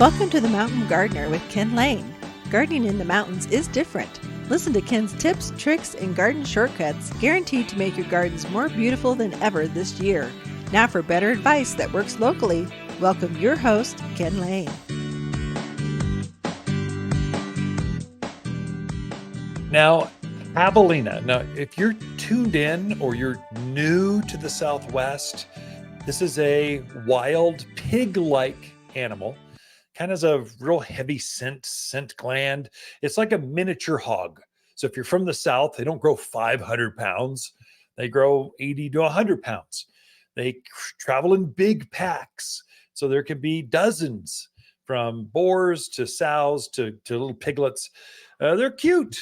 Welcome to the Mountain Gardener with Ken Lane. Gardening in the mountains is different. Listen to Ken's tips, tricks, and garden shortcuts guaranteed to make your gardens more beautiful than ever this year. Now for better advice that works locally, welcome your host, Ken Lane. Now, Javelina. Now, if you're tuned in or you're new to the Southwest, this is a wild pig-like animal. Kind of has a real heavy scent gland. It's like a miniature hog. So if you're from the South, they don't grow 500 pounds. They grow 80 to 100 pounds. They travel in big packs. So there can be dozens, from boars to sows to little piglets. They're cute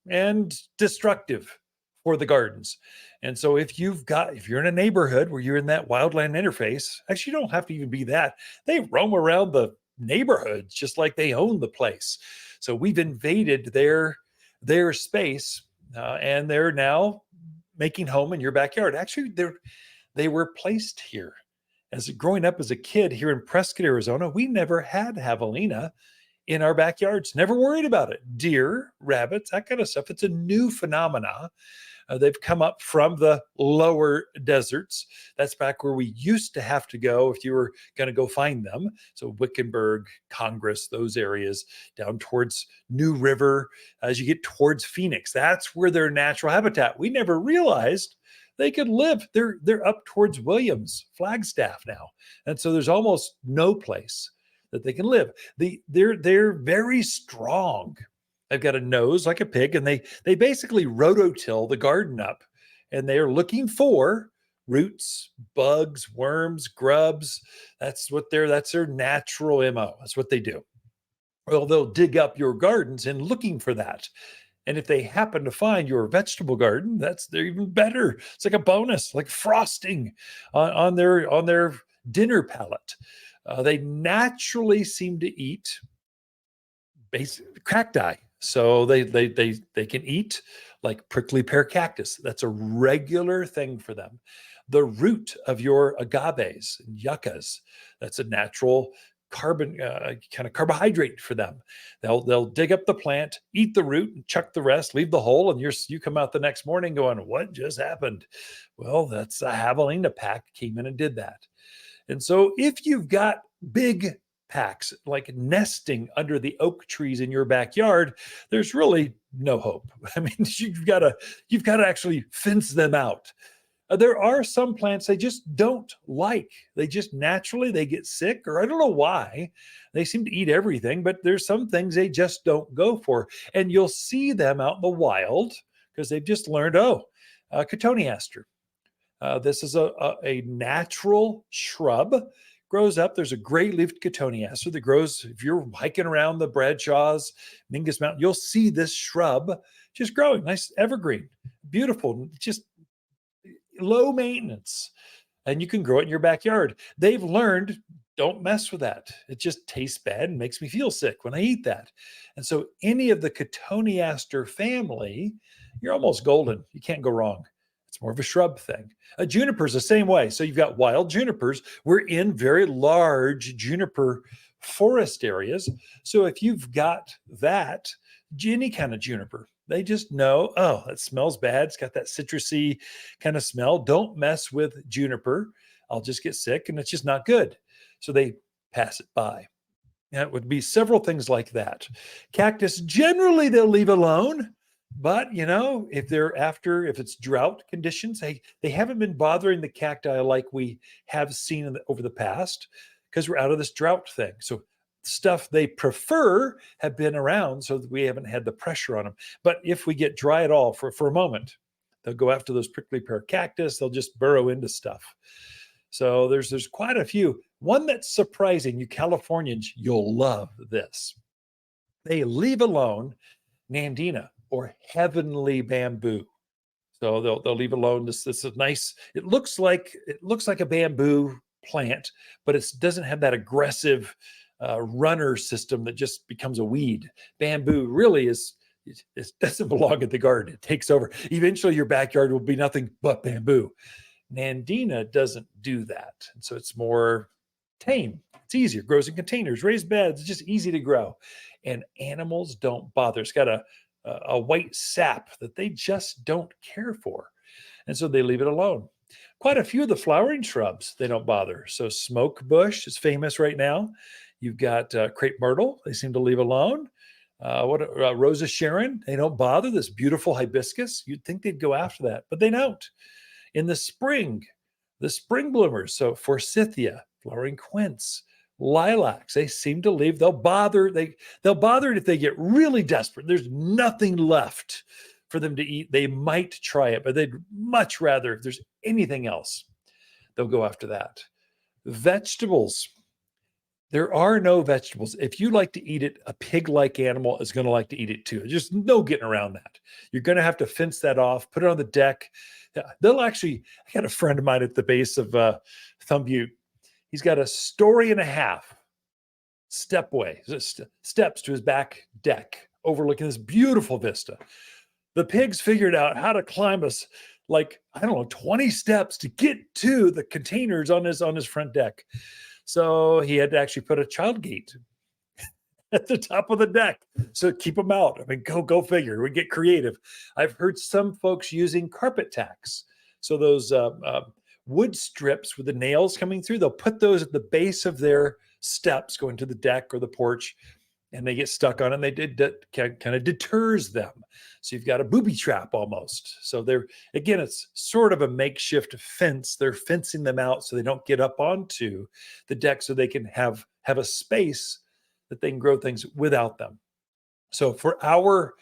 and destructive for the gardens. And so if you're in a neighborhood where you're in that wildland interface, actually you don't have to even be that. They roam around the neighborhoods just like they own the place. So we've invaded their space, and they're now making home in your backyard. Actually, they were placed here. As growing up as a kid here in Prescott, Arizona, we never had Javelina in our backyards. Never worried about it. Deer, rabbits, that kind of stuff. It's a new phenomena. They've come up from the lower deserts. That's back where we used to have to go if you were going to go find them. So Wickenburg, Congress, those areas down towards New River, as you get towards Phoenix. That's where their natural habitat. We never realized they could live. They're up towards Williams, Flagstaff now. And so there's almost no place that they can live. They're very strong. They've got a nose like a pig, and they basically rototill the garden up, and they're looking for roots, bugs, worms, grubs. That's their natural MO. That's what they do. Well, they'll dig up your gardens and looking for that. And if they happen to find your vegetable garden, they're even better. It's like a bonus, like frosting on their dinner palette. They naturally seem to eat cacti. So they can eat like prickly pear cactus. That's a regular thing for them. The root of your agaves and yuccas, that's a natural kind of carbohydrate for them. They'll dig up the plant, eat the root, and chuck the rest, leave the hole, and you come out the next morning going, what just happened? Well, that's a Javelina pack came in and did that. And so if you've got big packs like nesting under the oak trees in your backyard, there's really no hope. I mean, you've got to actually fence them out. There are some plants they just don't like. They just naturally they get sick, or I don't know why. They seem to eat everything, but there's some things they just don't go for. And you'll see them out in the wild because they've just learned, cotoneaster. This is a natural shrub. Grows up. There's a gray-leafed cotoneaster that grows. If you're hiking around the Bradshaws, Mingus Mountain, you'll see this shrub just growing. Nice evergreen, beautiful, just low maintenance. And you can grow it in your backyard. They've learned, don't mess with that. It just tastes bad and makes me feel sick when I eat that. And so any of the cotoneaster family, you're almost golden. You can't go wrong. It's more of a shrub thing. Juniper's the same way. So you've got wild junipers. We're in very large juniper forest areas. So if you've got that, any kind of juniper, they just know, that smells bad. It's got that citrusy kind of smell. Don't mess with juniper. I'll just get sick, and it's just not good. So they pass it by. And it would be several things like that. Cactus, generally they'll leave alone. But, if it's drought conditions, they haven't been bothering the cacti like we have seen over the past because we're out of this drought thing. So stuff they prefer have been around so that we haven't had the pressure on them. But if we get dry at all for a moment, they'll go after those prickly pear cactus. They'll just burrow into stuff. So there's quite a few. One that's surprising, you Californians, you'll love this. They leave alone Nandina, or heavenly bamboo. So they'll leave alone this is nice. It looks like a bamboo plant, but it doesn't have that aggressive runner system that just becomes a weed. Bamboo really it doesn't belong in the garden. It takes over. Eventually your backyard will be nothing but bamboo. Nandina doesn't do that. And so it's more tame. It's easier. Grows in containers, raised beds. It's just easy to grow. And animals don't bother. It's got a white sap that they just don't care for. And so they leave it alone. Quite a few of the flowering shrubs, they don't bother. So smoke bush is famous right now. You've got crepe myrtle, they seem to leave alone. Rosa Sharon, they don't bother. This beautiful hibiscus, you'd think they'd go after that, but they don't. In the spring bloomers, so forsythia, flowering quince, lilacs, they seem to leave. They'll bother it if they get really desperate. There's nothing left for them to eat. They might try it, but they'd much rather, if there's anything else, they'll go after that. Vegetables. There are no vegetables. If you like to eat it, a pig-like animal is going to like to eat it too. There's no getting around that. You're going to have to fence that off, put it on the deck. They'll actually, I got a friend of mine at the base of Thumb Butte. He's got a story and a half steps to his back deck overlooking this beautiful vista. The pigs figured out how to climb us like, I don't know, 20 steps to get to the containers on his front deck. So he had to actually put a child gate at the top of the deck. So keep them out. I mean, go figure. We get creative. I've heard some folks using carpet tacks. So those wood strips with the nails coming through, they'll put those at the base of their steps going to the deck or the porch, and they get stuck on it, and that kind of deters them. So you've got a booby trap almost. So again, it's sort of a makeshift fence. They're fencing them out so they don't get up onto the deck, so they can have a space that they can grow things without them. So for our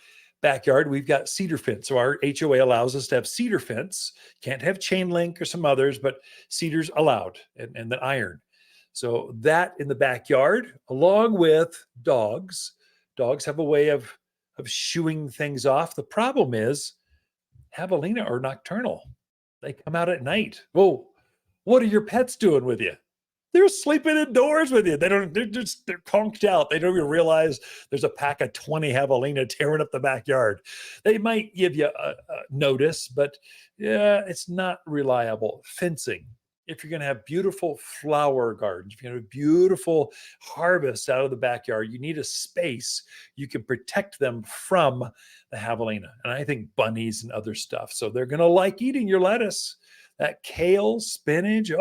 backyard, we've got cedar fence. So our HOA allows us to have cedar fence. Can't have chain link or some others, but cedar's allowed, and the iron. So that in the backyard, along with dogs. Dogs have a way of shooing things off. The problem is Javelina are nocturnal. They come out at night. Whoa, what are your pets doing with you? They're sleeping indoors with you. They're conked out. They don't even realize there's a pack of 20 Javelina tearing up the backyard. They might give you a notice, but yeah, it's not reliable. Fencing. If you're going to have beautiful flower gardens, if you're going to have beautiful harvests out of the backyard, you need a space you can protect them from the Javelina. And I think bunnies and other stuff. So they're going to like eating your lettuce. That kale, spinach,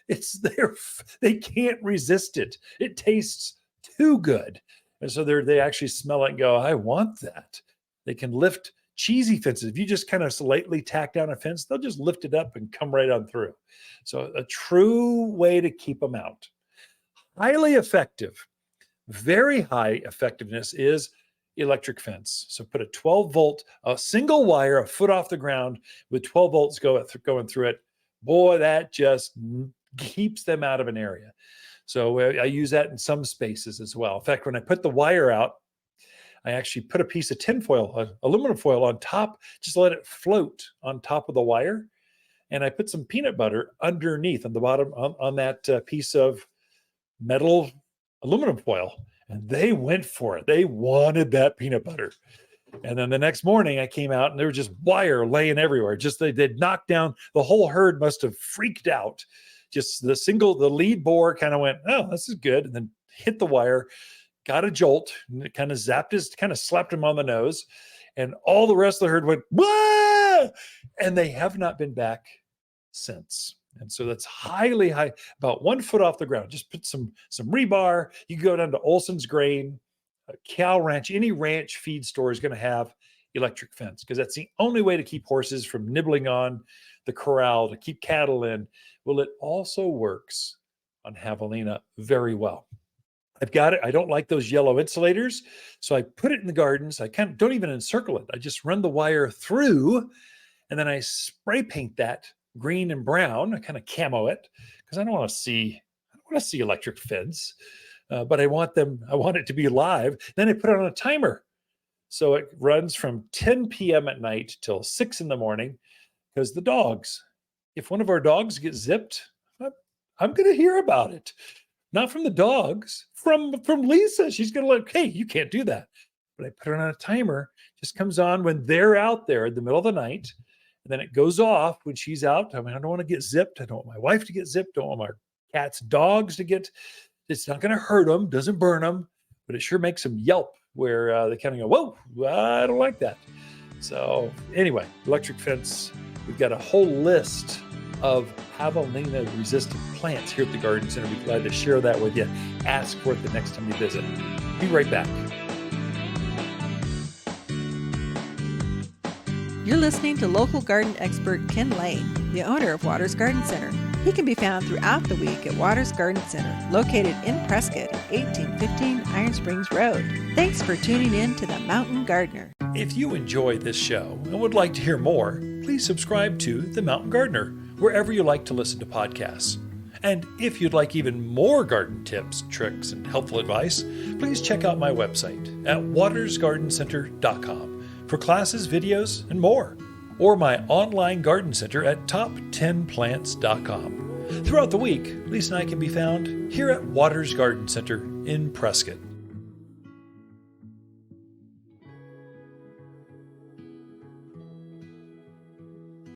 it's there. They can't resist it. It tastes too good. And so they actually smell it and go, I want that. They can lift cheesy fences. If you just kind of slightly tack down a fence, they'll just lift it up and come right on through. So a true way to keep them out. Highly effective, very high effectiveness is electric fence. So put a 12-volt, a single wire, a foot off the ground with 12 volts going through it. Boy, that just keeps them out of an area. So I use that in some spaces as well. In fact, when I put the wire out, I actually put a piece of tin foil, aluminum foil on top, just let it float on top of the wire. And I put some peanut butter underneath on the bottom on that piece of metal aluminum foil. And they went for it. They wanted that peanut butter. And then the next morning I came out and there was just wire laying everywhere. Just they'd knocked down, the whole herd must have freaked out. Just the lead boar kind of went, oh, this is good. And then hit the wire, got a jolt, and it kind of slapped him on the nose. And all the rest of the herd went, wah! And they have not been back since. And so that's highly high, about 1 foot off the ground. Just put some rebar. You can go down to Olson's Grain, cow ranch. Any ranch feed store is going to have electric fence because that's the only way to keep horses from nibbling on the corral, to keep cattle in. Well, it also works on Javelina very well. I've got it. I don't like those yellow insulators. So I put it in the gardens. I don't even encircle it. I just run the wire through and then I spray paint that green and brown. I kind of camo it because I don't want to see electric fence, but I want it to be live. Then I put it on a timer. So it runs from 10 p.m. at night till 6 in the morning because the dogs, if one of our dogs gets zipped, I'm going to hear about it. Not from the dogs, from Lisa. She's going to like, hey, you can't do that. But I put it on a timer, just comes on when they're out there in the middle of the night. And then it goes off when she's out. I mean, I don't want to get zipped. I don't want my wife to get zipped. I don't want my cat's dogs to get It's not going to hurt them, doesn't burn them, but it sure makes them yelp where they kind of go, whoa, I don't like that. So anyway, electric fence, we've got a whole list of Javelina resistant plants here at the Garden Center. We'd be glad to share that with you. Ask for it the next time you visit. Be right back. You're listening to local garden expert Ken Lane, the owner of Waters Garden Center. He can be found throughout the week at Waters Garden Center, located in Prescott at 1815 Iron Springs Road. Thanks for tuning in to The Mountain Gardener. If you enjoy this show and would like to hear more, please subscribe to The Mountain Gardener, wherever you like to listen to podcasts. And if you'd like even more garden tips, tricks, and helpful advice, please check out my website at watersgardencenter.com for classes, videos, and more, or my online garden center at top10plants.com. Throughout the week, Lisa and I can be found here at Waters Garden Center in Prescott.